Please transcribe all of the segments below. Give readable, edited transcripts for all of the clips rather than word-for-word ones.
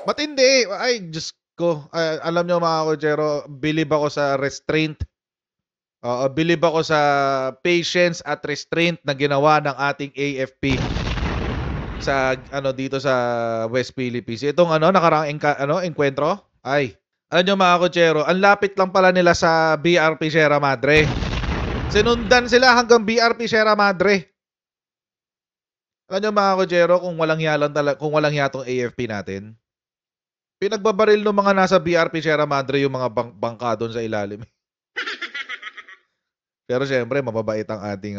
Matindi. Ay, Diyos ko. Alam nyo mga kochero, believe ako sa restraint. Believe ako sa patience at restraint na ginawa ng ating AFP sa dito sa West Philippines. Itong nakaraang enkwentro. Ay, alam nyo mga kochero, ang lapit lang pala nila sa BRP Sierra Madre. Sinundan sila hanggang BRP Sierra Madre. Alam nyo mga kochero, kung walang hiya tong AFP natin. Pinagbabaril ng mga nasa BRP Sierra Madre yung mga bangka doon sa ilalim. Pero syempre, mababait ang ating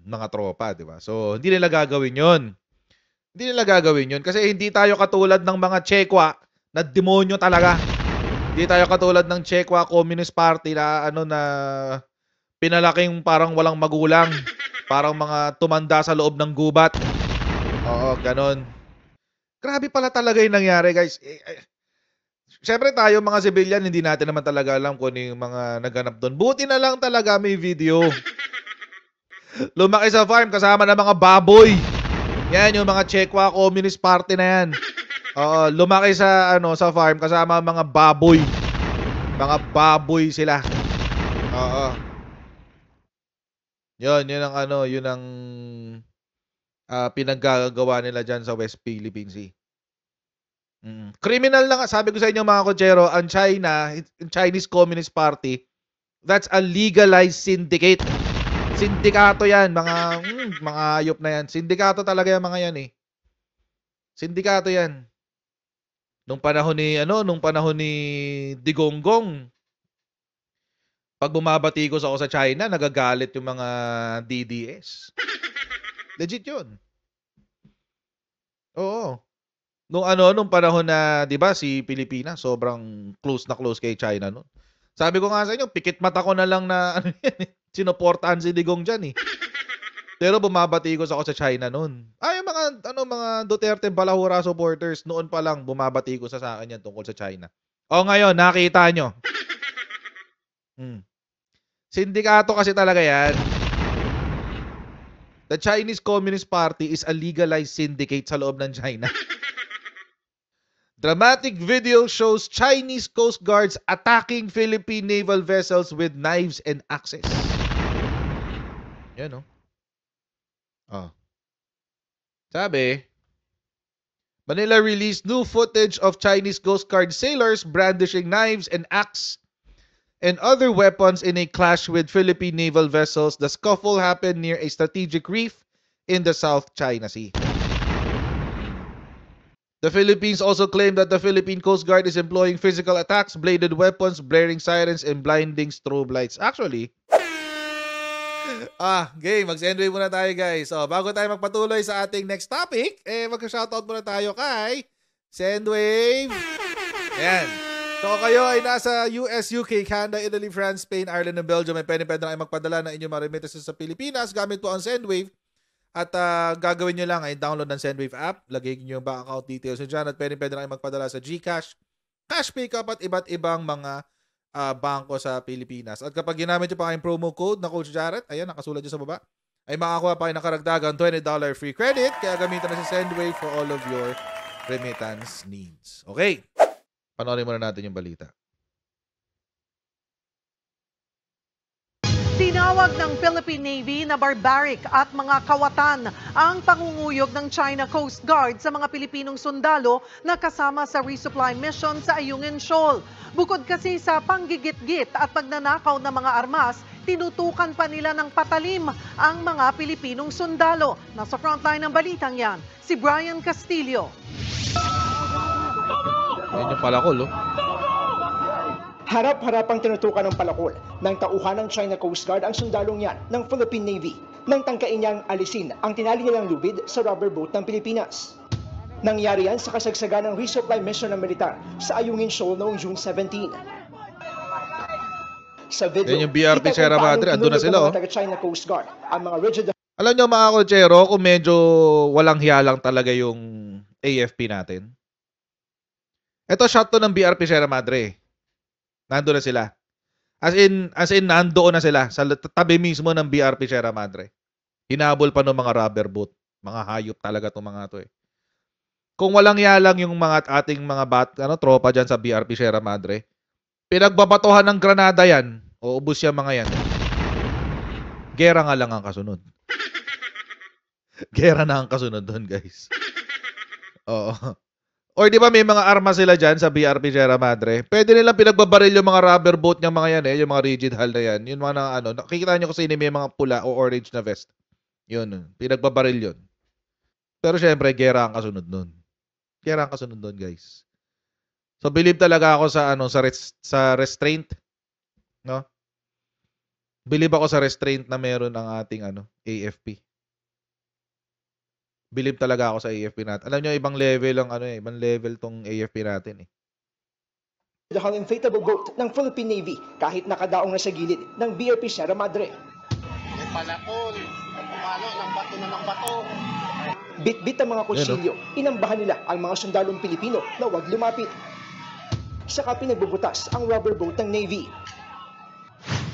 mga tropa, di ba? So, hindi nila gagawin yun. Hindi nila gagawin yun kasi hindi tayo katulad ng mga Chekwa na demonyo talaga. Hindi tayo katulad ng Chekwa Communist Party na na pinalaking parang walang magulang. Parang mga tumanda sa loob ng gubat. Oo, ganon. Grabe pala talaga yung nangyari, guys. Siyempre tayo mga civilian, hindi natin naman talaga alam kung ano yung mga naganap doon. Buti na lang talaga may video. Lumaki sa farm kasama ng mga baboy. Yan yung mga Chekwa Communist Party na yan. Oo, lumaki sa sa farm kasama ng mga baboy. Mga baboy sila. Oo. Yun ang pinaggagawa nila diyan sa West Philippine Sea. Criminal lang, sabi ko sa inyo mga kochero, ang Chinese Communist Party, that's a legalized syndicate. Sindikato yan, mga hayop na yan. Sindikato talaga yung mga yan eh. Sindikato yan. Nung panahon ni Digonggong, pag bumabatikos ako sa China, nagagalit yung mga DDS. Legit yun. Oo. Nung panahon na, 'di ba, si Pilipinas sobrang close na close kay China noon. Sabi ko nga sa inyo, pikit mata ko na lang na sinuportahan si Digong diyan eh. Pero bumabatikos ako sa China noon. Ay, mga Duterte Balahura supporters noon pa lang bumabatikos sa akin yan tungkol sa China. O ngayon, nakita nyo. Sindikato kasi talaga yan. The Chinese Communist Party is a legalized syndicate sa loob ng China. Dramatic video shows Chinese Coast Guards attacking Philippine naval vessels with knives and axes. Yan, no? Sabi, Manila released new footage of Chinese Coast Guard sailors brandishing knives and axe and other weapons in a clash with Philippine naval vessels. The scuffle happened near a strategic reef in the South China Sea. The Philippines also claimed that the Philippine Coast Guard is employing physical attacks, bladed weapons, blaring sirens, and blinding strobe lights. Actually, game, mag-send wave muna tayo, guys. So, bago tayo magpatuloy sa ating next topic, mag-shoutout muna tayo kay Sendwave. Ayan. So, kayo ay nasa US, UK, Canada, Italy, France, Spain, Ireland, and Belgium. May pwede na kayo magpadala ng inyong mga remittances sa Pilipinas gamit po ang Sendwave. At gagawin nyo lang ay download ng Sendwave app, lagay nyo yung bank account details nyo dyan at pwede na kayo magpadala sa GCash, Cash Pickup at iba't ibang mga bangko sa Pilipinas. At kapag ginamit nyo pa kayong promo code na Coach Jarrett, ayan, nakasulat nyo sa baba, ay makakuha pa kayo ng karagdagang $20 free credit. Kaya gamitan na si Sendwave for all of your remittance needs. Okay, panoorin muna natin yung balita. Tinawag ng Philippine Navy na barbaric at mga kawatan ang pangunguyog ng China Coast Guard sa mga Pilipinong sundalo na kasama sa resupply mission sa Ayungin Shoal. Bukod kasi sa panggigit-git at pagnanakaw ng mga armas, tinutukan pa nila ng patalim ang mga Pilipinong sundalo. Nasa frontline ng balitang yan, si Brian Castillo. Yan yung palakol, oh. Harap-harapang tinutukan ng palakol ng tauhan ng China Coast Guard ang sundalong yan ng Philippine Navy nang tangkain niyang alisin ang tinali nilang lubid sa rubber boat ng Pilipinas. Nangyari yan sa kasagsagan ng resupply mission ng militar sa Ayungin Shoal noong June 17. Sa video, yan yung BRP Sierra Madre, andun na sila, oh. China Coast Guard ang mga rigid. Alam nyo mga kochero, kung medyo walang hiya lang talaga yung AFP natin. Ito shot to ng BRP Sierra Madre. Nando na sila. As in nandoon na sila sa tabi mismo ng BRP Sierra Madre. Hinabol pa ng mga rubber boat. Mga hayop talaga itong mga to eh. kung walang yalang yung mga ating mga tropa dyan sa BRP Sierra Madre, pinagbabatuhan ng granada yan, uubos yung mga yan. Gera nga lang ang kasunod. Gera na ang kasunod doon, guys. Oo. Or di ba may mga armas sila dyan sa BRP Sierra Madre? Pwede nilang pinagbabaril yung mga rubber boat ng mga yan yung mga rigid hull na yan. Yung mga nakikita nyo kasi may mga pula o orange na vest. Yun, pinagbabaril yun. Pero syempre, gera ang kasunod nun. Gera ang kasunod nun, guys. So believe talaga ako sa sa restraint, no? Believe ako sa restraint na meron ang ating AFP. Believe talaga ako sa AFP natin. Alam niyo ibang level ang ibang level tong AFP natin eh. The inflatable boat ng Philippine Navy kahit nakadaong na sa gilid ng BRP Sierra Madre. May palakol, pumalo ng bato na ng bato. Bit-bit ang mga kutsilyo, inambahan nila ang mga sundalong Pilipino na huwag lumapit. Saka pinagbubutas ang rubber boat ng Navy.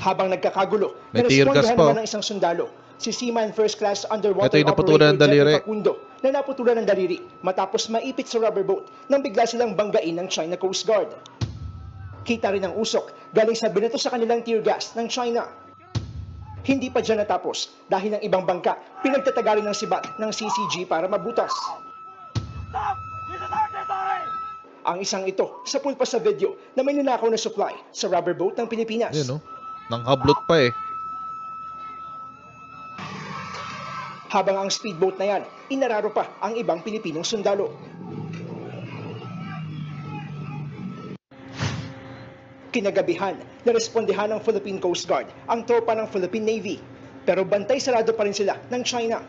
Habang nagkakagulo, narespondahan naman ng isang sundalo, si Seaman First Class Underwater Operator Jeffrey Facundo, na naputulan ng daliri matapos maipit sa rubber boat nang bigla silang banggain ng China Coast Guard. Kita rin ang usok galing sa binato sa kanilang tear gas ng China. Hindi pa dyan natapos dahil ng ibang bangka pinagtatagarin ng sibat ng CCG para mabutas. Ang isang ito sa pulpa sa video na may ninakaw na supply sa rubber boat ng Pilipinas. Yan nanghablot pa eh. Habang ang speedboat na yan, inararo pa ang ibang Pilipinong sundalo. Kinagabihan, narespondihan ng Philippine Coast Guard ang tropa ng Philippine Navy, pero bantay sarado pa rin sila ng China.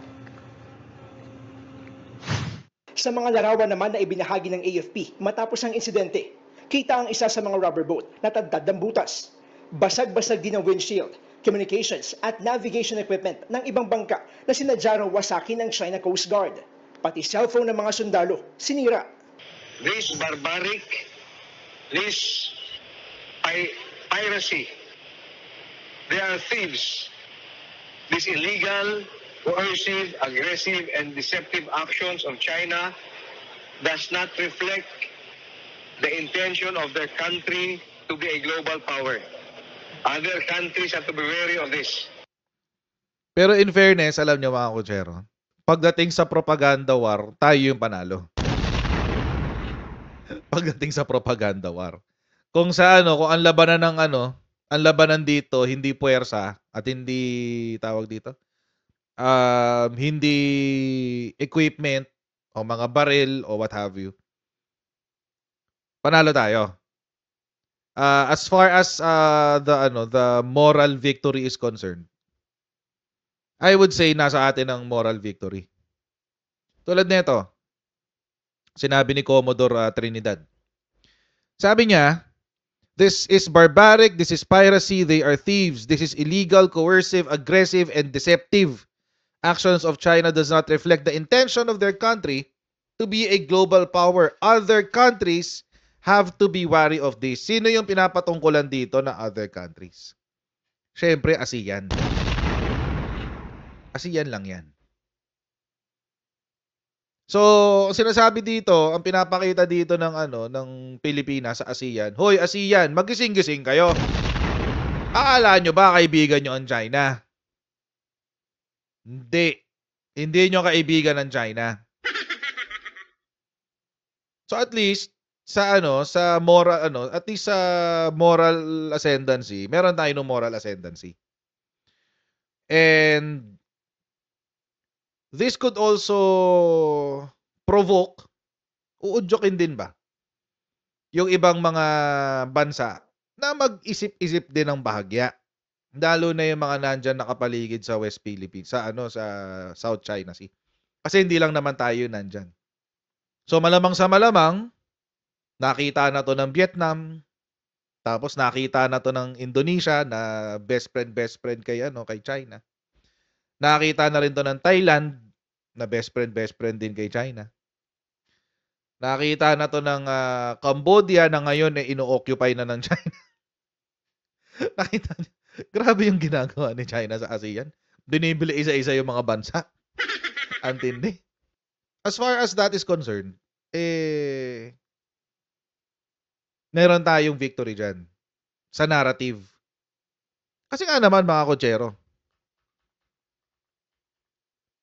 Sa mga larawan naman na ibinahagi ng AFP matapos ang insidente, kita ang isa sa mga rubber boat na tadtad ng butas. Basag-basag din ang windshield, communications at navigation equipment ng ibang bangka na sinadya raw wasakin ng China Coast Guard. Pati cellphone ng mga sundalo, sinira. This barbaric, this piracy, they are thieves. This illegal, coercive, aggressive, and deceptive actions of China does not reflect the intention of their country to be a global power. Other countries have to be wary of this. Pero in fairness, alam niyo mga kutsero, pagdating sa propaganda war, tayo yung panalo. Pagdating sa propaganda war. Kung sa kung ang labanan ng ang labanan dito hindi puwersa at hindi tawag dito, hindi equipment o mga baril o what have you, panalo tayo. As far as the moral victory is concerned, I would say nasa atin ang moral victory. Tulad nito, sinabi ni Commodore Trinidad. Sabi niya, this is barbaric, this is piracy, they are thieves, this is illegal, coercive, aggressive, and deceptive. Actions of China does not reflect the intention of their country to be a global power. Other countries have to be wary of this. Sino yung pinapatungkulan dito na other countries? Siyempre, ASEAN. ASEAN lang yan. So, sinasabi dito, ang pinapakita dito ng Pilipinas sa ASEAN, hoy ASEAN, magising-gising kayo. Akala nyo ba kaibigan nyo ang China? Hindi. Hindi nyo kaibigan ng China. So at least sa moral at least sa moral ascendancy, meron tayo ng moral ascendancy. And this could also provoke, uudyokin din ba yung ibang mga bansa na mag-isip-isip din ng bahagya. Lalo na yung mga nandyan nakapaligid sa West Philippines, sa South China Sea. Kasi hindi lang naman tayo nandyan. So malamang sa malamang, nakita na to ng Vietnam, tapos nakita na to ng Indonesia na best friend kay China. Nakita na rin to ng Thailand na best friend din kay China. Nakita na to ng Cambodia na ngayon ino-occupy na ng China. Nakita niyo. Grabe yung ginagawa ni China sa ASEAN. Binibili isa-isa yung mga bansa. Antindi. As far as that is concerned, meron tayong victory dyan sa narrative. Kasi nga naman mga kotsero,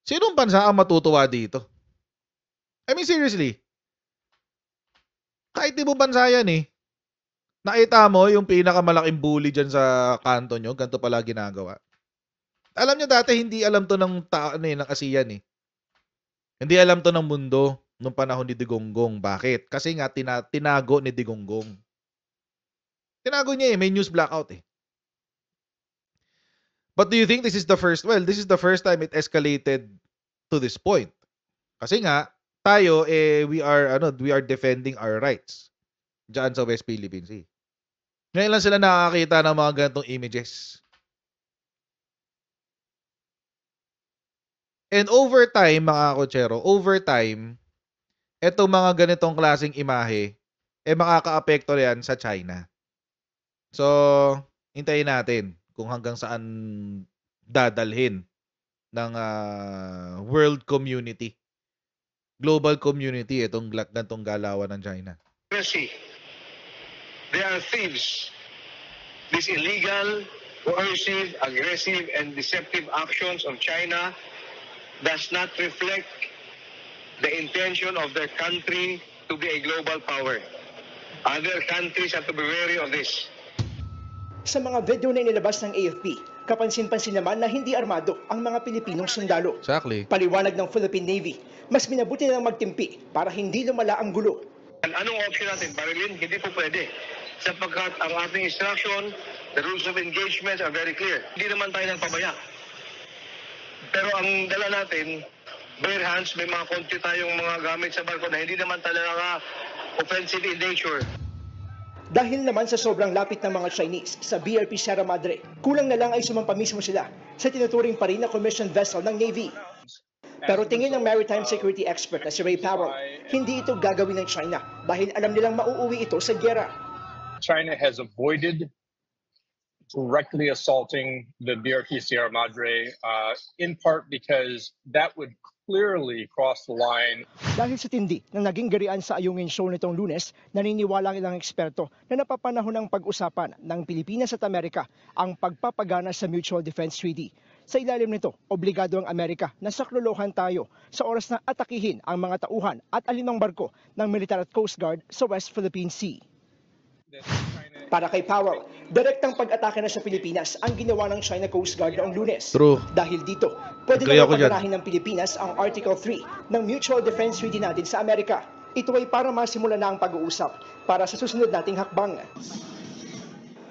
sinong bansa ang matutuwa dito? I mean seriously, kahit di mo bansa yan nakita mo yung pinakamalaking bully dyan sa kanto nyo, ganito pala ginagawa. Alam nyo dati, hindi alam to ng ng ASEAN Hindi alam to ng mundo nung panahon ni Digonggong. Bakit? Kasi nga tinago ni Digonggong. Tinago niya may news blackout But do you think this is the first? Well, this is the first time it escalated to this point. Kasi nga tayo we are defending our rights diyan sa West Philippine Sea. Ngayon lang sila nakakita ng mga ganitong images. And over time, mga kotsero, etong mga ganitong klaseng imahe, makaka-apekto yan sa China. So, hintayin natin kung hanggang saan dadalhin ng world community, global community, itong ganitong galawan ng China. They are thieves. These illegal, coercive, aggressive, and deceptive actions of China does not reflect the intention of their country to be a global power. Other countries have to be wary of this. Sa mga video na inilabas ng AFP, kapansin-pansin naman na hindi armado ang mga Pilipinong sundalo. Exactly. Paliwanag ng Philippine Navy, mas minabuti nilang magtimpi para hindi lumala ang gulo. Anong option natin? Barilin, hindi po pwede. Sapagkat ang ating instruction, the rules of engagement are very clear. Hindi naman tayo nang pabaya. Pero ang dala natin, bare hands, may mga konti tayong mga gamit sa barko na hindi naman talaga offensive in nature. Dahil naman sa sobrang lapit ng mga Chinese sa BRP Sierra Madre, kulang na lang ay sumampa mismo sila sa tinuturing pa rin na commissioned vessel ng Navy. Pero tingin ng maritime security expert na si Ray Powell, hindi ito gagawin ng China dahil alam nilang mauuwi ito sa giyera. China has avoided directly assaulting the BRP Sierra Madre, in part because that would clearly cross the line. Dahil sa tindi ng naging garian sa Ayungin Shoal nitong Lunes, naniniwala ang ilang eksperto na napapanahon ng pag-usapan ng Pilipinas at Amerika ang pagpapagana sa Mutual Defense Treaty. Sa ilalim nito, obligado ang Amerika na saklolohan tayo sa oras na atakihin ang mga tauhan at alinang barko ng Military at Coast Guard sa West Philippine Sea. Para kay Powell, direktang pag-atake na sa Pilipinas ang ginawa ng China Coast Guard noong Lunes. True. Dahil dito, pwede na paganahin ng Pilipinas ang Article 3 ng Mutual Defense Treaty natin sa Amerika. Ito ay para masimula na ang pag-uusap para sa susunod nating hakbang.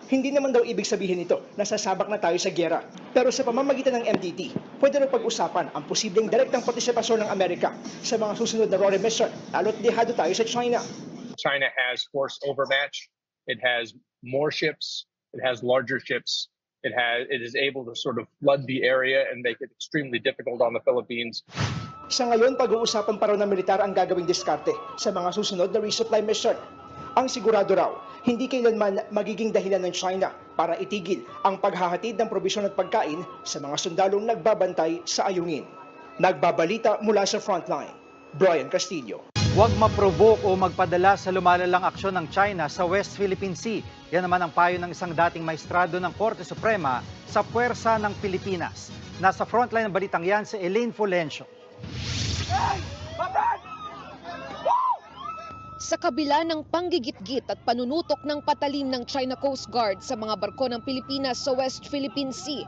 Hindi naman daw ibig sabihin nito na sasabak na tayo sa giyera. Pero sa pamamagitan ng MDT, pwede rin pag-usapan ang posibleng direktang partisipasyon ng Amerika sa mga susunod na RORE mission, lalo't dehado tayo sa China. China has force overmatch. It has more ships. It has larger ships. It is able to sort of flood the area and make it extremely difficult on the Philippines. Sa ngayon, pag-uusapan pa raw ng militar ang gagawing diskarte sa mga susunod na resupply mission. Ang sigurado raw, hindi kailanman magiging dahilan ng China para itigil ang paghahatid ng probisyon at pagkain sa mga sundalong nagbabantay sa Ayungin. Nagbabalita mula sa frontline, Brian Castillo. Huwag ma-provoke o magpadala sa lumalalang aksyon ng China sa West Philippine Sea. Yan naman ang payo ng isang dating maestrado ng Korte Suprema sa puwersa ng Pilipinas. Nasa frontline ng balitang yan si Elaine Fulencio. Sa kabila ng panggigit-git at panunutok ng patalim ng China Coast Guard sa mga barko ng Pilipinas sa West Philippine Sea,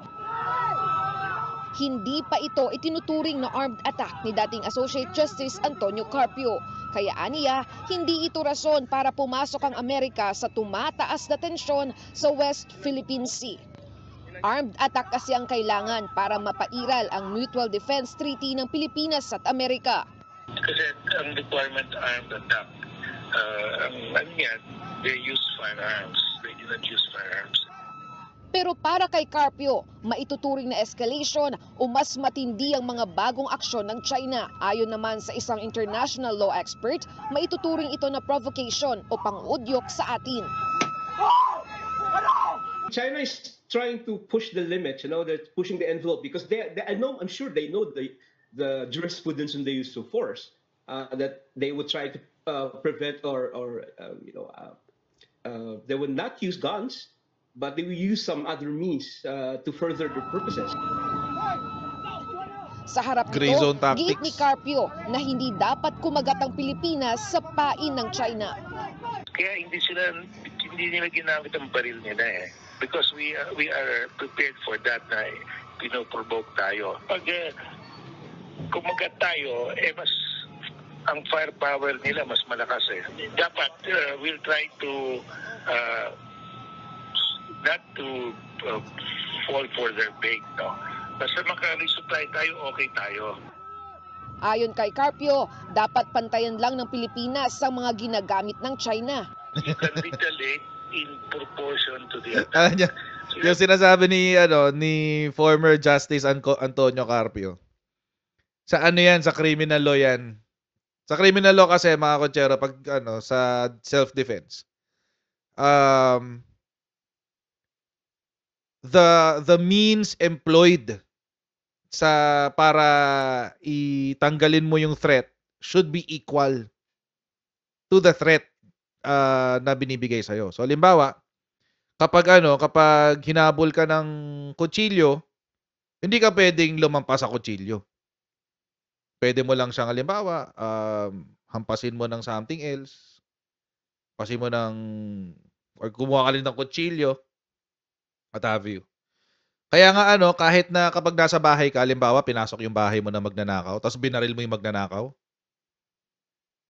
hindi pa ito itinuturing na armed attack ni dating Associate Justice Antonio Carpio. Kaya aniya, hindi ito rason para pumasok ang Amerika sa tumataas na tensyon sa West Philippine Sea. Armed attack kasi ang kailangan para mapairal ang Mutual Defense Treaty ng Pilipinas at Amerika. Kasi ang requirement armed attack, they use firearms. They do not use firearms. Pero para kay Carpio, maituturing na escalation o mas matindi ang mga bagong aksyon ng China. Ayon naman sa isang international law expert, maituturing ito na provocation o pangudyok sa atin. China is trying to push the limits, they're pushing the envelope because I'm sure they know the jurisprudence and the use of force, that they would try to prevent or they will not use guns, but they will use some other means to further their purposes. Sa harap Gray nito, zone tactics. giit ni Carpio na hindi dapat kumagat ang Pilipinas sa pain ng China. Kaya hindi nila ginamit ang baril nila eh. Because we are prepared for that na pinoprovoke tayo. Pag kumagat tayo, mas ang firepower nila mas malakas eh. Dapat we'll try to not to fall for their bait, no? Basta maka-resupply tayo, okay tayo. Ayon kay Carpio, dapat pantayan lang ng Pilipinas ang mga ginagamit ng China. You can retaliate in proportion to the attack. Yung sinasabi ni former Justice Antonio Carpio. Sa yan, sa criminal law yan. Sa criminal law kasi mga konsyero pag sa self-defense. The means employed para itanggalin mo yung threat should be equal to the threat na binibigay sa'yo. So, halimbawa, kapag hinabol ka ng kutsilyo, hindi ka pwedeng lumampas sa kutsilyo. Pwede mo lang siyang, halimbawa, hampasin mo ng something else, hampasin mo or kumuha ka rin ng kutsilyo, what have you. Kaya nga kahit na kapag nasa bahay ka, halimbawa, pinasok yung bahay mo na magnanakaw, tapos binaril mo yung magnanakaw,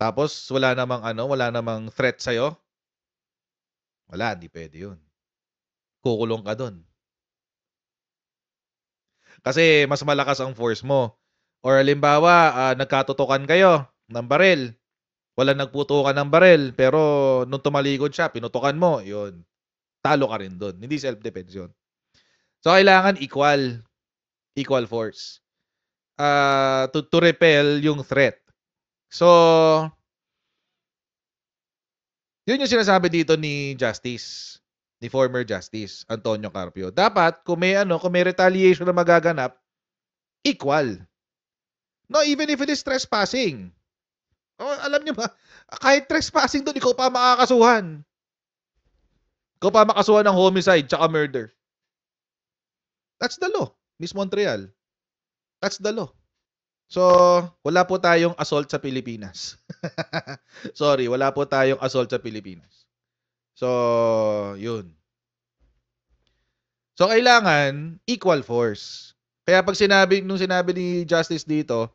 tapos wala namang threat sa'yo, wala, di pwede yun. Kukulong ka dun. Kasi mas malakas ang force mo. Or halimbawa, nagkatutukan kayo ng baril. Wala nagputukan ng baril, pero nung tumalikod siya, pinutukan mo, yun. Talo ka rin dun. Hindi self-defense yun. So, kailangan equal force to repel yung threat. So, yun yung sinasabi dito ni former Justice Antonio Carpio. Dapat, kung may retaliation na magaganap, equal. No, even if it is trespassing. Alam niyo ba, kahit trespassing doon, ikaw pa makakasuhan. Ikaw pa makasuhan ng homicide tsaka murder. That's the law, Miss Montreal. That's the law. So, wala po tayong assault sa Pilipinas. Sorry, wala po tayong assault sa Pilipinas. So, yun. So, kailangan equal force. Kaya nung sinabi ni Justice dito,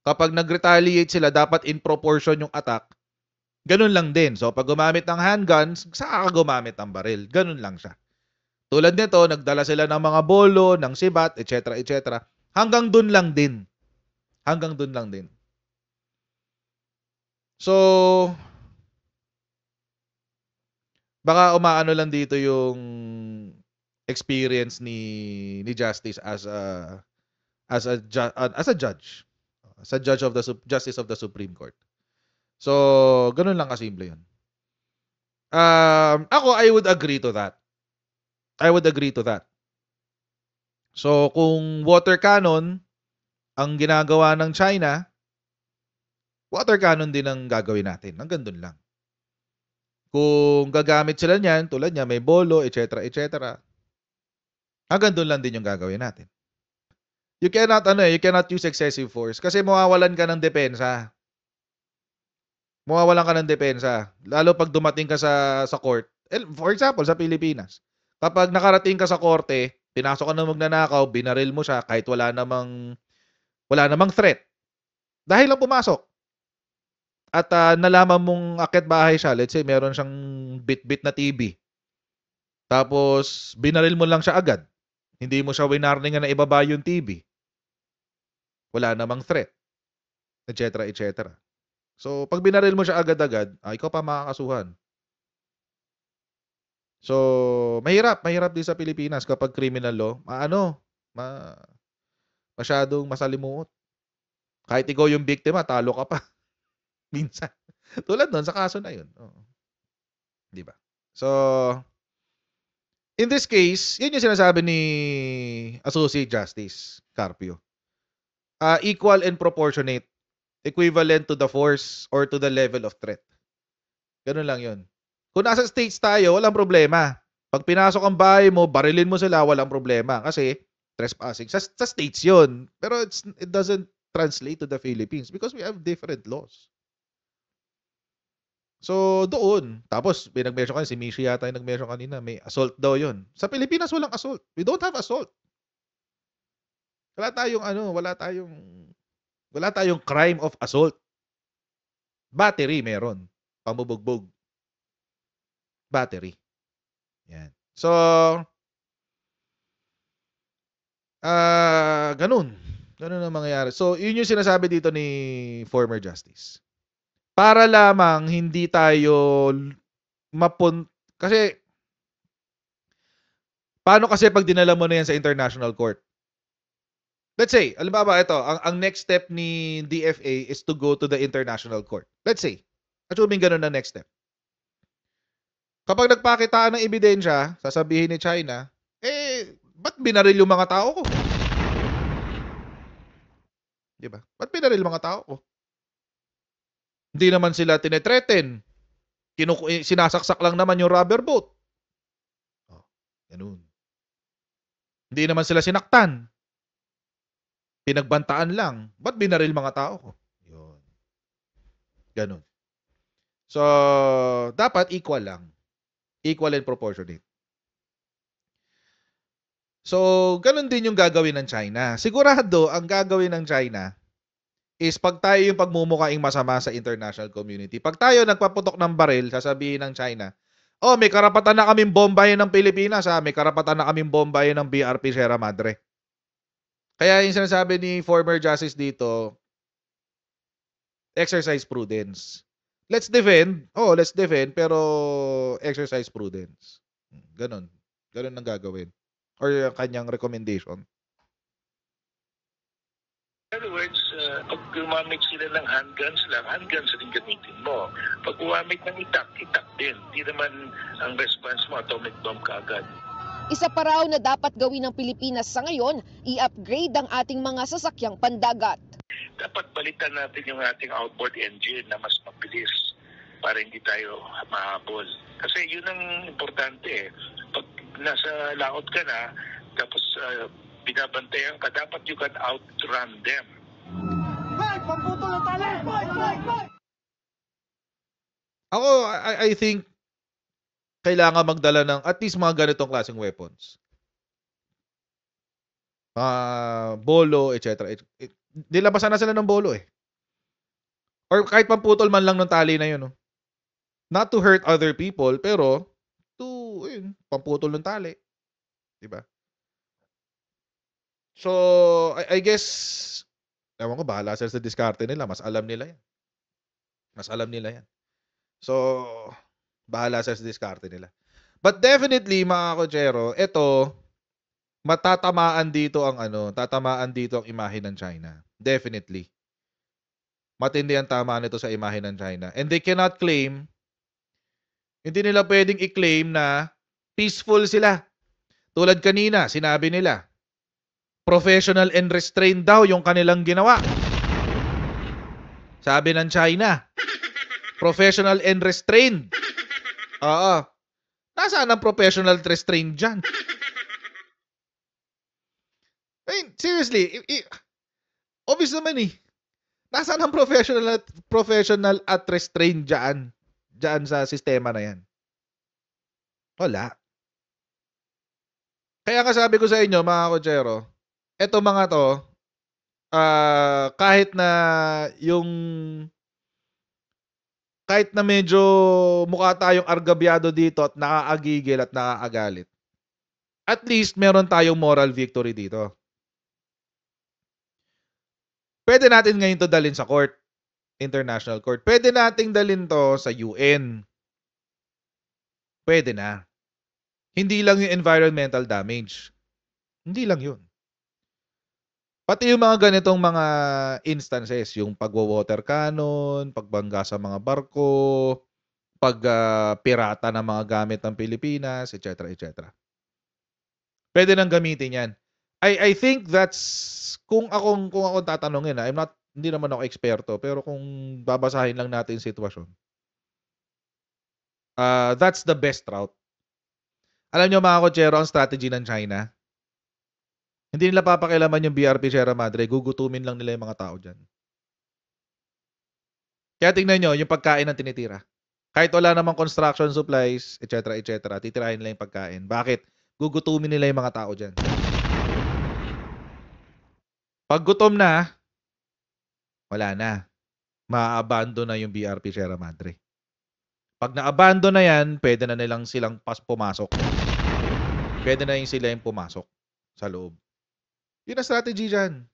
kapag nag-retaliate sila, dapat in proportion yung attack. Ganun lang din. So, pag gumamit ng handguns, saka ka gumamit ng baril. Ganun lang siya. Tulad nito, nagdala sila ng mga bolo, ng sibat, etc., etc. Hanggang dun lang din. Hanggang dun lang din. So, baka umaano lang dito yung experience ni Justice as a judge. As a judge of the Justice of the Supreme Court. So, ganun lang kasimple yun. Ako, I would agree to that. So, kung water cannon ang ginagawa ng China, water cannon din ang gagawin natin. Hanggang dun lang. Kung gagamit sila niyan, tulad niya, may bolo, etc., etc., hanggang dun lang din yung gagawin natin. You cannot use excessive force kasi mawawalan ka ng depensa. Lalo pag dumating ka sa court. For example, sa Pilipinas. Kapag nakarating ka sa korte, pinasok ka ng magnanakaw, binaril mo siya kahit wala namang threat. Dahil lang pumasok. At nalaman mong akit bahay siya, let's say meron siyang bit-bit na TV. Tapos binaril mo lang siya agad. Hindi mo siya winarningan na ibaba yung TV. Wala namang threat. Etc. etc. So, pag binaril mo siya agad-agad, ikaw pa makakasuhan. So, mahirap din sa Pilipinas kapag criminal law, masyadong masalimuot. Kahit ikaw yung biktima, talo ka pa. Minsan. Tulad nun sa kaso na yun. Di ba? So, in this case, yun yung sinasabi ni Associate Justice Carpio. Equal and proportionate equivalent to the force or to the level of threat. Ganun lang yun. Kung nasa states tayo, walang problema. Pag pinasok ang bahay mo, barilin mo sila, walang problema. Kasi trespassing. Sa states yun. Pero it doesn't translate to the Philippines because we have different laws. So, doon. Tapos, pinag-mention kanina, si Mishi yata yung nag-mention kanina, may assault daw yun. Sa Pilipinas, walang assault. We don't have assault. Wala tayong crime of assault. Battery meron. Pamubugbog. Battery. Yan. So, ganun. Ganun ang mangyayari. So, yun yung sinasabi dito ni former Justice. Para lamang hindi tayo kasi paano kasi pag dinala mo na yan sa international court? Let's say, halimbawa ito, ang next step ni DFA is to go to the international court. Let's say, assuming ganun na next step. Kapag nagpakitaan ng ebidensya, sasabihin ni China, ba't binaril yung mga tao ko? Diba? Ba't binaril yung mga tao ko? Hindi naman sila tinetreaten. Sinasaksak lang naman yung rubber boat. Oh, ganun. Hindi naman sila sinaktan. Pinagbantaan lang. Ba't binaril mga tao ko? Yun. Ganun. So, dapat equal lang. Equal and proportionate. So, ganun din yung gagawin ng China. Sigurado, ang gagawin ng China is pag tayo yung pagmumukaing masama sa international community. Pag tayo nagpaputok ng baril, sasabihin ng China, may karapatan na kaming bombahin ng Pilipinas, may karapatan na kaming bombahin ng BRP Sierra Madre. Kaya yung sinasabi ni former Justice dito, exercise prudence. Let's defend, pero exercise prudence. Ganon ang gagawin. Or yung kanyang recommendation. In other words, pag gumamit sila ng handguns din gamitin mo. Pag gumamit ng itak din. Di naman ang response mo, atomic bomb kaagad. Isa pa raw na dapat gawin ng Pilipinas sa ngayon, i-upgrade ang ating mga sasakyang pandagat. Dapat balitan natin yung ating outboard engine na mas mabilis para hindi tayo mahabol. Kasi yun ang importante. Pag nasa laot ka na, tapos binabantayan ka, dapat you can outrun them. Ako, I think kailangan magdala ng at least mga ganitong klaseng weapons. Bolo, etc. Nilabasan na sila ng bolo eh. Or kahit pamputol man lang ng tali na yun. No? Not to hurt other people, pero to pamputol ng tali. Diba? So, I guess, ewan ko, bahala sila sa diskarte nila. Mas alam nila yan. So, bahala sila sa diskarte nila. But definitely, mga kotsero, ito, tatamaan dito ang imahe ng China. Definitely. Matindi ang tama nito sa imahe ng China. And they cannot claim, hindi nila pwedeng i-claim na peaceful sila. Tulad kanina, sinabi nila, professional and restrained daw yung kanilang ginawa. Sabi ng China, professional and restrained. Oo. Nasaan ang professional at restrained dyan? I mean, seriously, obvious naman eh. Nasaan ang professional at restrained dyan sa sistema na yan? Wala. Kaya nga sabi ko sa inyo, mga kotsero, eto mga to, kahit na medyo mukha tayong argabyado dito at nakaagigil at nakakagalit, at least meron tayong moral victory dito. Pwede natin ngayon to dalhin sa court, international court. Pwede nating dalhin to sa UN. Pwede na. Hindi lang yung environmental damage. Hindi lang yun. Pati yung mga ganitong mga instances, yung pagwa-water cannon, pagbangga sa mga barko, pagpirata ng mga gamit ng Pilipinas, etc. etc. Pwede nang gamitin yan. I think that's, kung ako tatanungin, I'm not hindi naman ako eksperto, pero kung babasahin lang natin yung sitwasyon, that's the best route. Alam nyo mga kotsero, ang strategy ng China, hindi nila papakialaman yung BRP Sierra Madre, gugutumin lang nila yung mga tao dyan. Kaya tingnan nyo, yung pagkain ng tinitira. Kahit wala namang construction supplies, etc., etc., titirahin nila yung pagkain. Bakit? Gugutumin nila yung mga tao dyan. Pag gutom na, wala na. Ma-abandon na yung BRP Sierra Madre. Pag na-abandon na yan, pwede na nilang silang pumasok. Pwede na yung sila yung pumasok sa loob. Yun ang strategy dyan.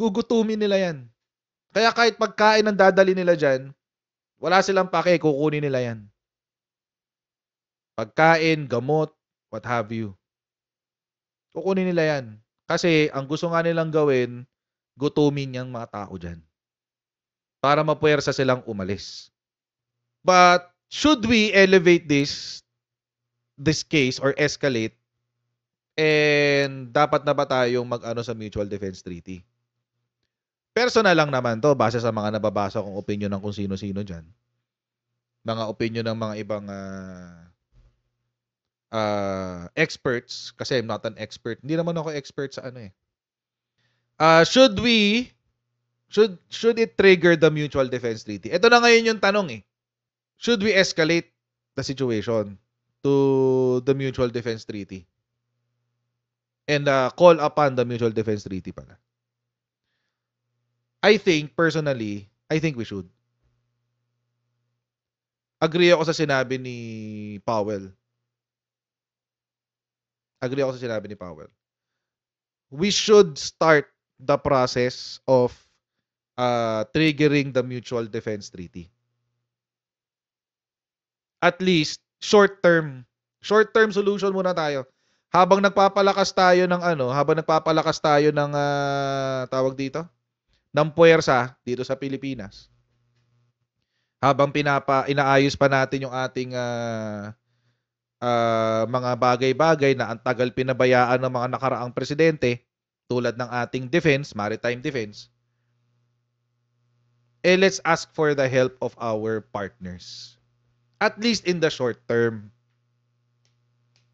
Gugutumin nila yan. Kaya kahit pagkain ang dadali nila dyan, wala silang pake, kukunin nila yan. Pagkain, gamot, what have you. Kukunin nila yan. Kasi ang gusto nga nilang gawin, gutumin yung mga tao dyan. Para mapuwersa silang umalis. But should we elevate this case or escalate? And dapat na ba tayong mag-ano sa Mutual Defense Treaty? Personal lang naman to, base sa mga nababasa kong opinion ng kung sino-sino dyan. Mga opinion ng mga ibang experts. Kasi I'm not an expert. Hindi naman ako expert sa ano eh. Should it trigger the Mutual Defense Treaty? Ito na ngayon yung tanong eh. Should we escalate the situation to the Mutual Defense Treaty? And call upon the Mutual Defense Treaty pala. I think, personally, we should. Agree ako sa sinabi ni Powell. We should start the process of triggering the Mutual Defense Treaty. At least, short-term solution muna tayo. Habang nagpapalakas tayo ng tawag dito, ng puwersa dito sa Pilipinas. Habang inaayos pa natin yung ating mga bagay-bagay na ang tagal pinabayaan ng mga nakaraang presidente, tulad ng ating defense, maritime defense, let's ask for the help of our partners. At least in the short term.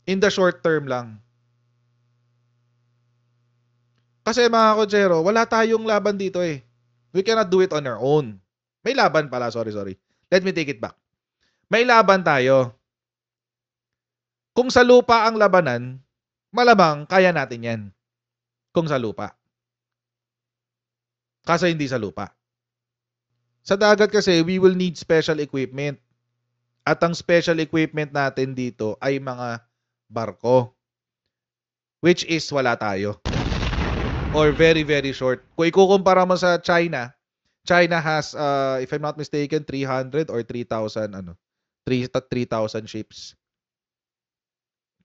In the short term lang. Kasi mga kotsero, wala tayong laban dito eh. We cannot do it on our own. May laban pala, sorry. Let me take it back. May laban tayo. Kung sa lupa ang labanan, malamang kaya natin yan. Kung sa lupa. Kasi hindi sa lupa. Sa dagat kasi, we will need special equipment. At ang special equipment natin dito ay mga barko. Which is wala tayo. Or very, very short. Kung ikukumpara mo sa China, China has, if I'm not mistaken, 300 or 3,000, 3,000 ships.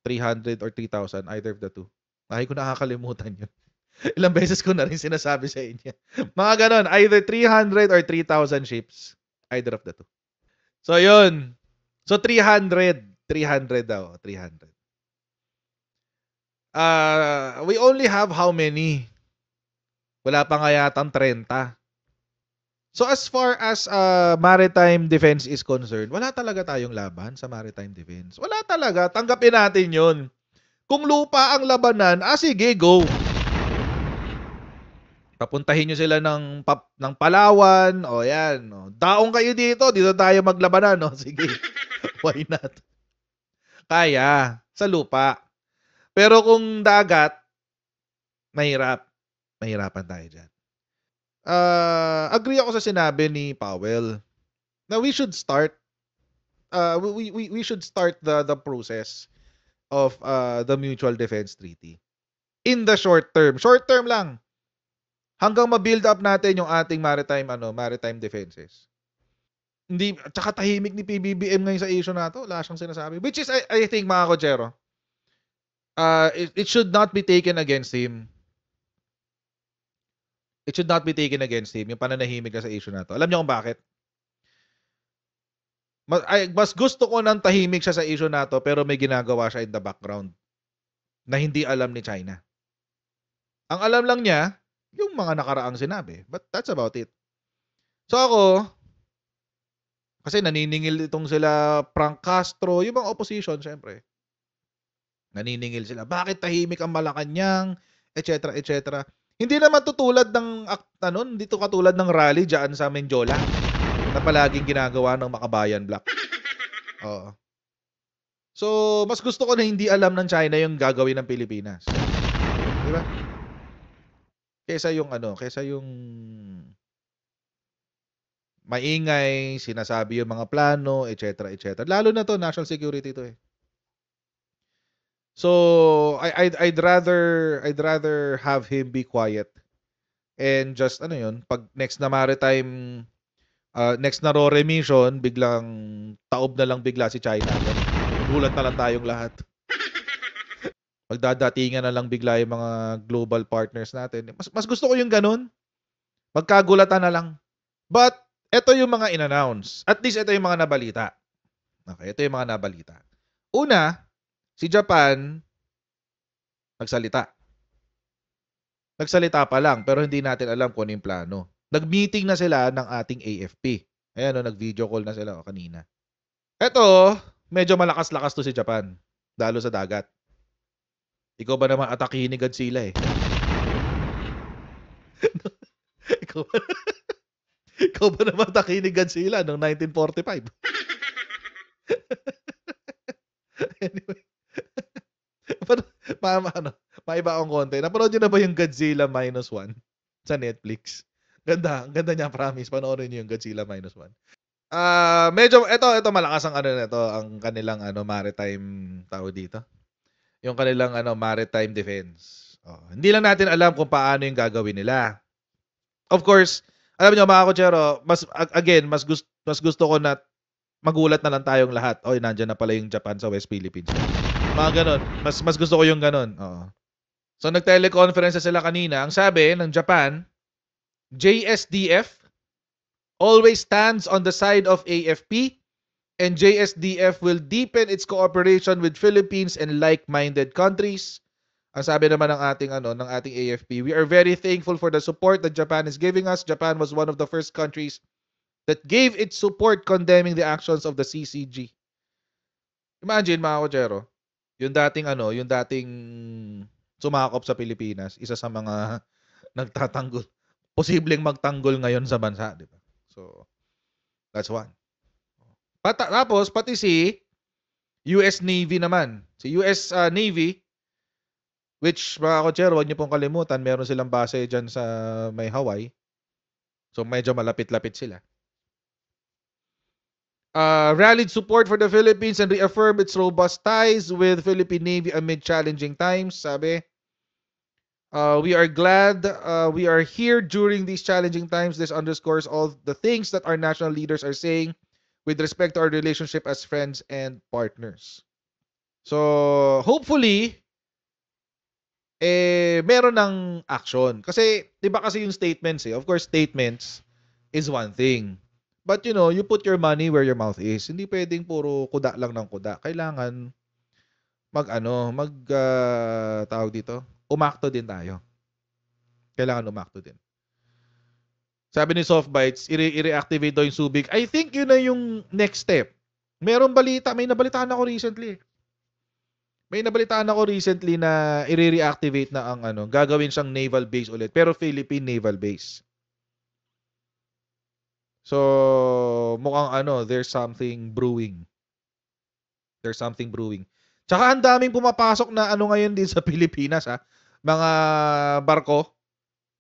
300 or 3,000, either of the two. Ay, ko nakakalimutan yun. Ilang beses ko na rin sinasabi sa inyo. Mga ganon, either 300 or 3,000 ships. Either of the two. So, yun. So, 300 daw. 300. We only have how many? Wala pa nga yatang 30. So as far as maritime defense is concerned, wala talaga tayong laban sa maritime defense. Wala talaga. Tanggapin natin yun. Kung lupa ang labanan, sige, go. Papuntahin nyo sila ng Palawan. O yan. O. Daong kayo dito. Dito tayo maglabanan. O. Sige. Why not? Kaya. Sa lupa. Pero kung dagat, mahirapan tayo dyan. Agree ako sa sinabi ni Powell na we should start we should start the process of the Mutual Defense Treaty in the short term. Short term lang. Hanggang ma-build up natin yung ating maritime defenses. Hindi, tsaka tahimik ni PBBM ngayon sa issue na to. Wala siyang sinasabi. Which is, I think, mga kotsero, it should not be taken against him. It should not be taken against him, yung pananahimik sa issue na to. Alam niyo kung bakit? Mas gusto ko ng tahimik siya sa issue na to, pero may ginagawa siya in the background na hindi alam ni China. Ang alam lang niya, yung mga nakaraang sinabi. But that's about it. So ako, kasi naniningil itong sila Frank Castro, yung mga opposition, syempre. Naniningil sila. Bakit tahimik ang Malacanang? Etc. etc. Hindi naman tutulad ng hindi to katulad ng rally diyan sa Menjola na palaging ginagawa ng Makabayan Black. Oo. So, mas gusto ko na hindi alam ng China yung gagawin ng Pilipinas. Di ba? Kaysa yung maingay, sinasabi yung mga plano, etc. etc. Lalo na to, national security to eh. So, I'd rather have him be quiet and just pag next na maritime next na RORE mission, biglang taob na lang bigla si China. Gulat na lang tayong lahat. Magdadatingan na lang bigla yung mga global partners natin. Mas gusto ko yung ganun. Magkagulatan na lang. But ito yung mga in-announce. At least ito yung mga nabalita. Okay, ito yung mga nabalita. Una, si Japan, nagsalita. Nagsalita pa lang, pero hindi natin alam kung ano yung plano. Nag-meeting na sila ng ating AFP. Ayan, nag-video call na sila kanina. Ito, medyo malakas-lakas to si Japan. Dalo sa dagat. Ikaw ba naman atakihin ni Godzilla eh? Ikaw ba naman atakihin ni Godzilla noong 1945? Anyway. Maiba akong konti. Napanood nyo na ba yung Godzilla -1 sa Netflix? Ganda. Ang ganda niya, promise. Panoorin nyo yung Godzilla -1. Medyo, ito malakas ang ang kanilang maritime tao dito. Yung kanilang maritime defense. Hindi lang natin alam kung paano yung gagawin nila. Of course, alam niyo mga kochero, mas gusto ko na magulat na lang tayong lahat. Oy, nandiyan na pala yung Japan sa West Philippines. Mga ganon. Mas gusto ko yung ganon. Oo. So, nag-teleconference sila kanina. Ang sabi ng Japan, JSDF always stands on the side of AFP and JSDF will deepen its cooperation with Philippines and like-minded countries. Ang sabi naman ng ating AFP, we are very thankful for the support that Japan is giving us. Japan was one of the first countries that gave its support condemning the actions of the CCG. Imagine mga kochero, yung dating sumakop sa Pilipinas, isa sa mga nagtatanggol, posibleng magtanggol ngayon sa bansa, di ba? So, that's one. Tapos, pati si US Navy naman. Si US Navy, which, mga kochero, huwag niyo pong kalimutan, meron silang base dyan sa may Hawaii. So, medyo malapit-lapit sila. Rallied support for the Philippines and reaffirmed its robust ties with Philippine Navy amid challenging times. Sabi, we are glad we are here during these challenging times. This underscores all the things that our national leaders are saying with respect to our relationship as friends and partners. So, hopefully, meron ng action. Kasi, di ba kasi yung statements Of course, statements is one thing. But you put your money where your mouth is. Hindi pwedeng puro kuda lang ng kuda. Kailangan tawag dito, umakto din tayo. Kailangan umakto din. Sabi ni Softbites, i-reactivate daw yung Subic. I think yun na yung next step. May nabalitaan ako recently. May nabalitaan ako recently na i-reactivate na ang gagawin siyang naval base ulit. Pero Philippine Naval Base. So, mukhang there's something brewing. There's something brewing. Tsaka ang daming pumapasok na ngayon din sa Pilipinas, ha? Mga barko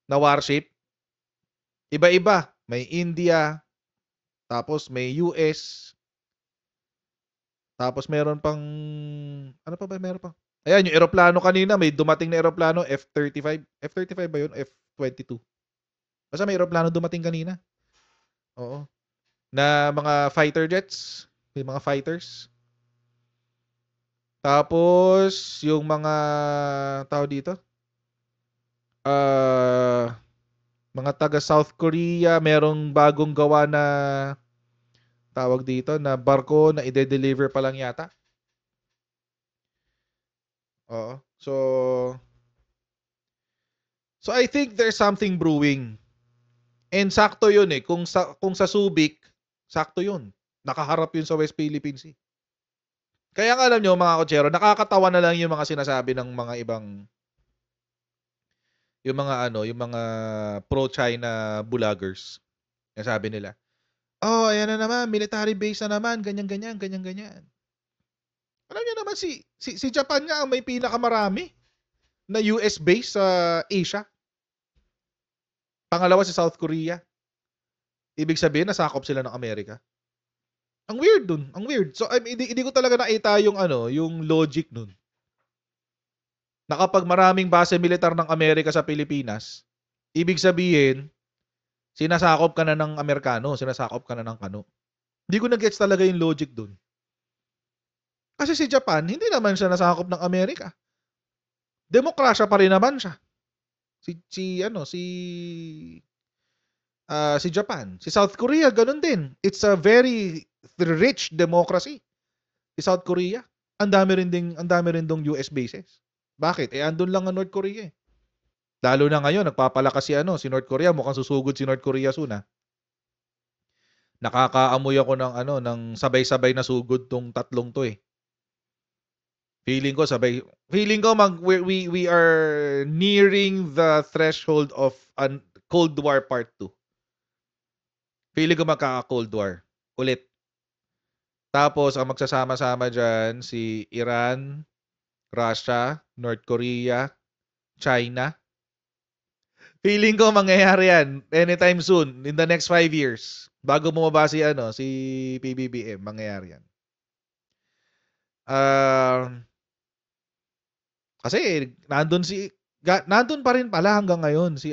na warship. Iba-iba. May India, tapos may US, tapos meron pang, meron pang? Ayan, yung eroplano kanina, may dumating na eroplano, F-35. F-35 ba yun? F-22. Basta may eroplano dumating kanina. Oo. Na mga fighter jets. May mga fighters. Tapos, yung mga tao dito. Mga taga South Korea, merong bagong gawa na tawag dito na barko na ide-deliver pa lang yata. Oo. So, So I think there's something brewing. And sakto yun eh. Kung sa Subic, sakto yun. Nakaharap yun sa West Philippine Sea. Kaya nga alam nyo mga kotsero, nakakatawa na lang yung mga sinasabi ng mga ibang yung mga pro-China bloggers. Sabi nila, oh, ayan na naman, military base na naman, ganyan-ganyan. Alam niyo naman, si Japan nga ang may pinakamarami na US base sa Asia. Pangalawa si South Korea. Ibig sabihin, nasakop sila ng Amerika. Ang weird dun. Ang weird. So, hindi ko talaga nakita yung logic nun. Na kapag maraming base militar ng Amerika sa Pilipinas, ibig sabihin, sinasakop ka na ng Amerikano, sinasakop ka na ng Kano. Hindi ko na-gets talaga yung logic dun. Kasi si Japan, hindi naman siya nasakop ng Amerika. Demokrasya pa rin naman siya. Si Japan. Si South Korea, ganun din. It's a very rich democracy. Si South Korea, ang dami rin dong US bases. Bakit? Andun lang ang North Korea eh. Lalo na ngayon, nagpapalakas si North Korea. Mukhang susugod si North Korea soon. Nakakaamoy ako ng sabay-sabay na sugod tong tatlong to eh. Feeling ko we are nearing the threshold of Cold War Part 2. Feeling ko magkaka-Cold War ulit. Tapos ang magsasama-sama dyan si Iran, Russia, North Korea, China. Feeling ko mangyayari yan anytime soon in the next 5 years. Bago bumaba si PBBM, mangyayari yan. Kasi nandun pa rin pala hanggang ngayon si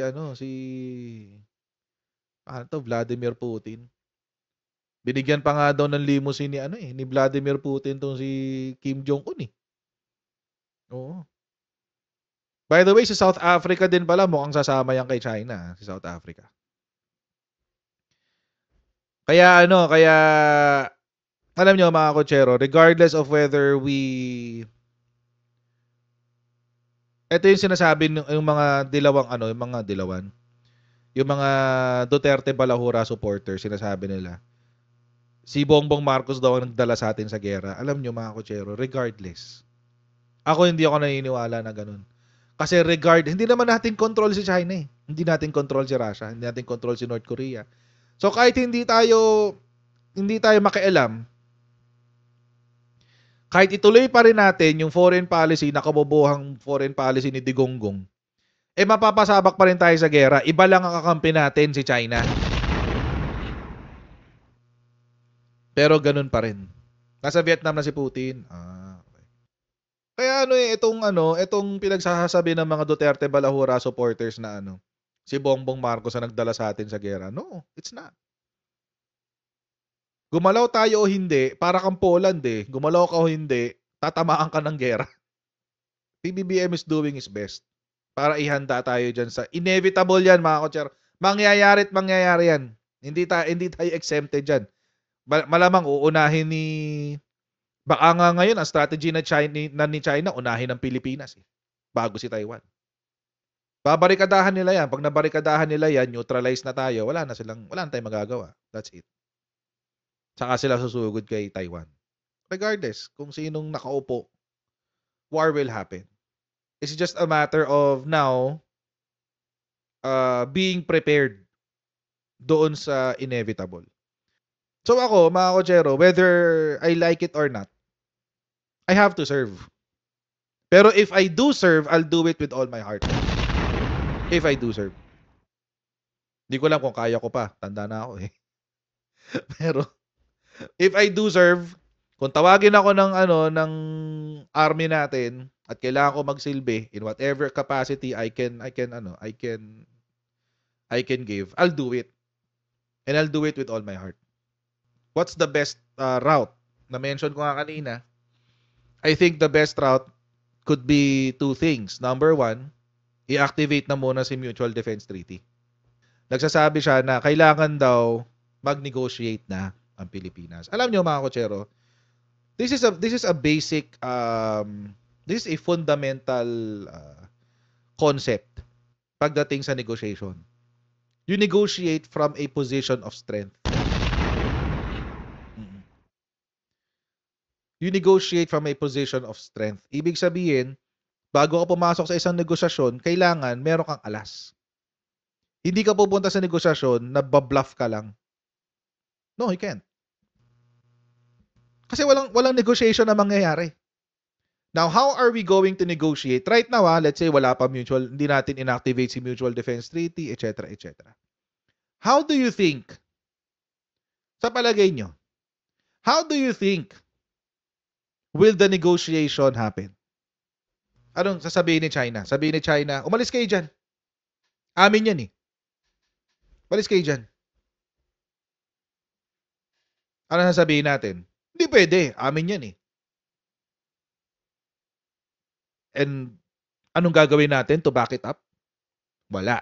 Vladimir Putin. Binigyan pa nga daw ng limousine ni Vladimir Putin tong si Kim Jong-un eh. Oo. By the way, si South Africa din pala mukhang sasama yan kay China, si South Africa. Kaya alam nyo mga kotsero, regardless of whether ito yung sinasabi yung mga dilawan. Yung mga Duterte Balahura supporters, sinasabi nila, si Bongbong Marcos daw ang nagdala sa atin sa gera. Alam nyo mga kotsero, regardless. Hindi ako naniniwala na ganun. Kasi hindi naman natin control si China eh. Hindi natin control si Russia. Hindi natin control si North Korea. So kahit hindi tayo makialam, kahit ituloy pa rin natin yung foreign policy, nakabobohang foreign policy ni Digonggong, mapapasabak pa rin tayo sa gera. Iba lang ang kakampi natin, si China. Pero ganun pa rin. Nasa Vietnam na si Putin. Okay. Kaya itong pinagsasabi ng mga Duterte Balahura supporters na si Bongbong Marcos ang nagdala sa atin sa gera. No, it's not. Gumalaw tayo o hindi, para kang Poland eh. Gumalaw ka o hindi, tatamaan ka ng gera. PBBM is doing his best para ihanda tayo dyan sa inevitable yan mga kotsero. Mangyayari yan. Hindi tayo exempted dyan. Malamang uunahin baka nga ngayon ang strategy ni China unahin ng Pilipinas bago si Taiwan. Babarikadahan nila yan. Pag nabarikadahan nila yan, neutralize na tayo, wala na tayong magagawa. That's it. Saka sila susugod kay Taiwan. Regardless kung sinong nakaupo, war will happen. It's just a matter of now being prepared doon sa inevitable. So ako, mga kotsero, whether I like it or not, I have to serve. Pero if I do serve, I'll do it with all my heart. If I do serve. Hindi ko alam kung kaya ko pa. Tanda na ako eh. Pero if I do serve, kung tawagin ako ng army natin at kailangan ko magsilbi in whatever capacity I can give, I'll do it. And I'll do it with all my heart. What's the best route? Na-mention ko nga kanina. I think the best route could be 2 things. Number 1, i-activate na muna si Mutual Defense Treaty. Nagsasabi siya na kailangan daw mag-negotiate na ang Pilipinas. Alam niyo mga kotsero, this is a basic this is a fundamental concept pagdating sa negotiation. You negotiate from a position of strength. You negotiate from a position of strength. Ibig sabihin, bago ka pumasok sa isang negosasyon, kailangan meron kang alas. Hindi ka pupunta sa negosasyon na babluff ka lang. No, you can't. Kasi walang negotiation na mangyayari. Now, how are we going to negotiate? Right now, let's say wala pa mutual, hindi natin inactivate si Mutual Defense Treaty, etc., etc. How do you think, sa palagay nyo, how do you think will the negotiation happen? Anong sasabihin ni China? Sabihin ni China, umalis kayo dyan. Amin yan eh. Umalis kayo dyan. Ano sasabihin natin? Hindi pwede. Amin yan eh. And anong gagawin natin to back it up? Wala.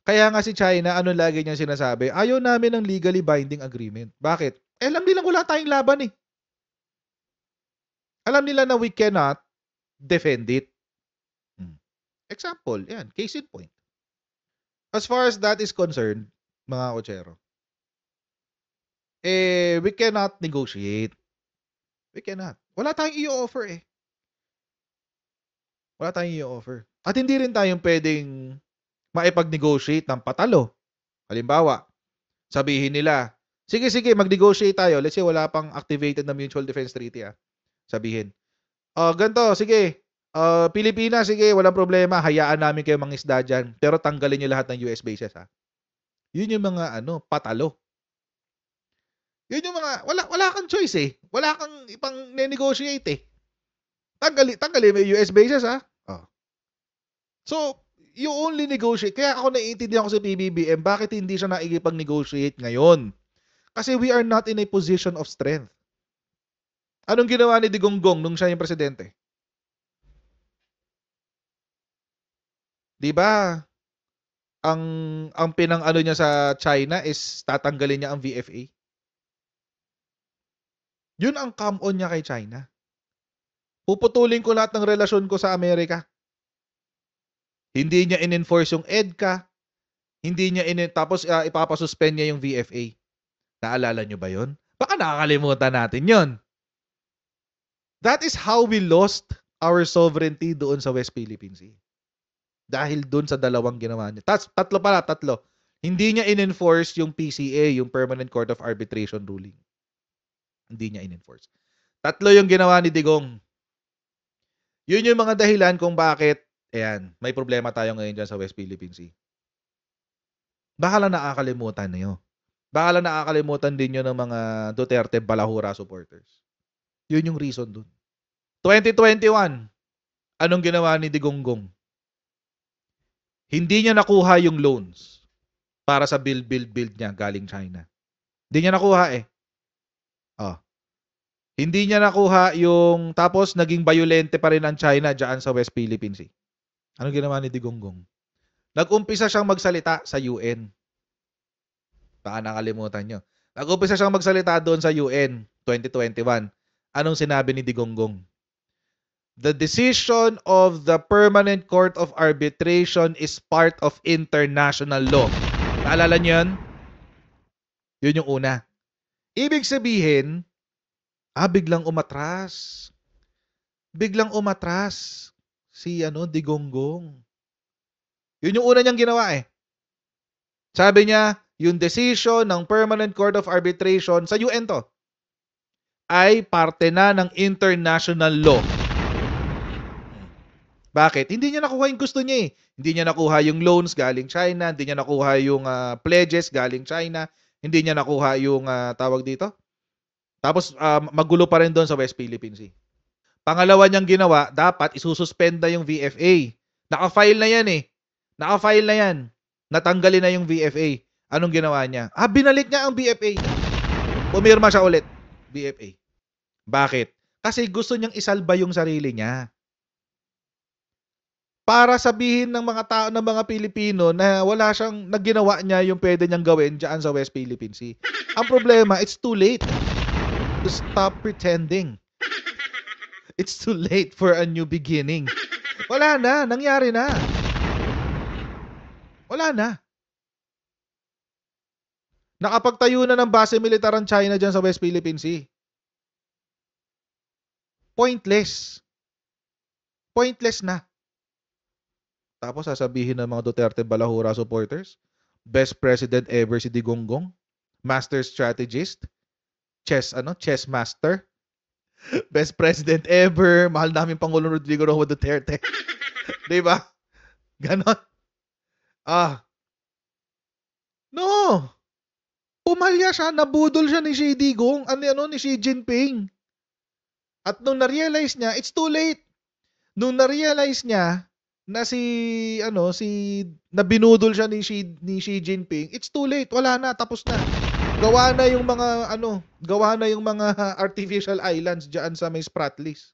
Kaya nga si China, ano lagi niyang sinasabi? Ayaw namin ng legally binding agreement. Bakit? Alam nila wala tayong laban eh. Alam nila na we cannot defend it. Example, yan, case in point. As far as that is concerned, mga kotsero, we cannot negotiate. We cannot. Wala tayong i-offer eh. Wala tayong i-offer. At hindi rin tayong pwedeng maipag-negotiate ng patalo. Halimbawa, sabihin nila, sige, mag-negotiate tayo. Let's say wala pang activated na Mutual Defense Treaty. Sabihin, ganito, sige, Pilipinas, sige, walang problema. Hayaan namin kayo mangisda dyan. Pero tanggalin nyo lahat ng US bases. Yun yung mga patalo. Yun yung mga, wala kang choice eh. Wala kang ipang negotiate eh. Tanggalin mo yung US bases So, you only negotiate. Kaya ako naiintindihan ko sa PBBM, bakit hindi siya naikipag-negotiate ngayon? Kasi we are not in a position of strength. Anong ginawa ni Digonggong nung siya yung presidente? Diba? Ang pinang-ano niya sa China is tatanggalin niya ang VFA. Yun ang come-on niya kay China. Puputulin ko lahat ng relasyon ko sa Amerika. Hindi niya in-enforce yung EDCA. Hindi niya tapos ipapasuspend niya yung VFA. Naalala niyo ba yun? Baka nakakalimutan natin yun. That is how we lost our sovereignty doon sa West Philippine Sea. Dahil doon sa dalawang ginawa niya. Tatlo. Hindi niya in-enforce yung PCA, yung Permanent Court of Arbitration ruling. Hindi niya in-enforce. Tatlo yung ginawa ni Digong. Yun yung mga dahilan kung bakit, may problema tayo ngayon dyan sa West Philippine Sea. Baka lang nakakalimutan niyo. Baka lang nakakalimutan din nyo ng mga Duterte Balahura supporters. Yun yung reason dun. 2021, anong ginawa ni Digonggong? Hindi niya nakuha yung loans para sa build niya galing China. Hindi niya nakuha eh. Hindi niya nakuha yung, tapos naging violente pa rin ang China dyan sa West Philippine Sea. Anong ginawa ni Digonggong? Nag-umpisa siyang magsalita sa UN. Baka nakalimutan nyo. Nag-umpisa siyang magsalita doon sa UN 2021. Anong sinabi ni Digonggong? The decision of the Permanent Court of Arbitration is part of international law. Naalala niyo yun? Yun yung una. Ibig sabihin, biglang umatras. Biglang umatras si Digonggong. Yun yung una niyang ginawa eh. Sabi niya, yung decision ng Permanent Court of Arbitration sa UN to ay parte na ng international law. Bakit? Hindi niya nakuha yung gusto niya eh. Hindi niya nakuha yung loans galing China, hindi niya nakuha yung pledges galing China, hindi niya nakuha yung tawag dito. Tapos magulo pa rin doon sa West Philippine Sea. Pangalawa niyang ginawa, dapat isususpenda yung VFA. Naka-file na yan eh. Naka-file na yan. Natanggalin na yung VFA. Anong ginawa niya? Binalik niya ang VFA. Pumirma siya ulit. VFA. Bakit? Kasi gusto niyang isalba yung sarili niya. Para sabihin ng mga tao, ng mga Pilipino na wala siyang nagginawa niya yung pwede niyang gawin dyan sa West Philippine Sea. Ang problema, it's too late to stop pretending. It's too late for a new beginning. Wala na. Nangyari na. Wala na. Nakapagtayo na ng base militar ang China dyan sa West Philippine Sea. Pointless. Pointless na. Tapos sasabihin ng mga Duterte Balahura supporters, best president ever si Digongong, master strategist, chess master, best president ever, mahal namin Pangulong Rodrigo Roa Duterte. 'Di ba? Ganon. No. Pumalya siya, nabudol siya ni Xi Digong, ni Xi Jinping. At nung na-realize niya, it's too late. Nung na-realize niya na na binudol siya ni Xi Jinping, it's too late. Wala na, tapos na. Gawa na yung mga artificial islands diyan sa may Spratlys.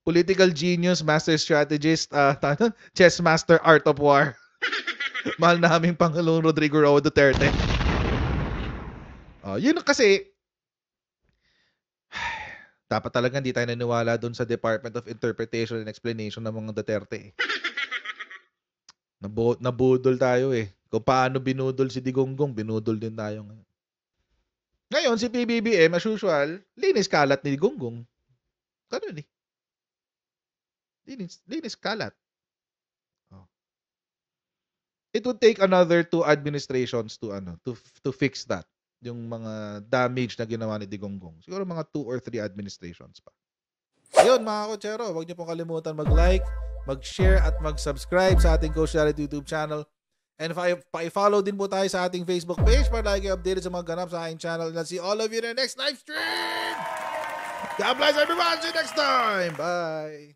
Political genius, master strategist, chess master, art of war. Mahal namin Pangulong Rodrigo Roa Duterte. Yun kasi, dapat talaga hindi tayo naniwala doon sa Department of Interpretation and Explanation ng mga Duterte. Nabudol tayo eh. Kung paano binudol si Digongong, binudol din tayo ngayon. Ngayon, si PBBM, as usual, linis kalat ni Digongong. Ganun eh. Linis kalat. It would take another 2 administrations to fix that. Yung mga damage na ginawa ni Digongong. Siguro mga 2 or 3 administrations pa. Ayun mga kotsero, huwag niyo pong kalimutan mag-like, mag-share at mag-subscribe sa ating Coach Jared YouTube channel. And pa-follow din po tayo sa ating Facebook page para lagi updated sa mga ganap sa aking channel. And I'll see all of you in the next live stream! God bless everyone! See you next time! Bye!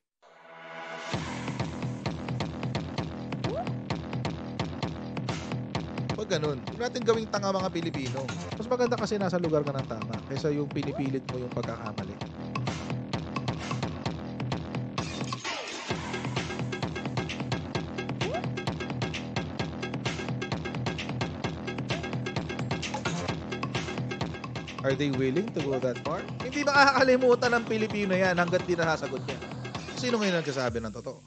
Pag ganun, huwag natin gawing tanga mga Pilipino. Mas maganda kasi nasa lugar ka ng tama kaysa yung pinipilit mo yung pagkakamali. Are they willing to go that far? Hindi makakalimutan ng Pilipino yan hanggat di nasasagot niya. Sino ngayon nagsasabi ng totoo?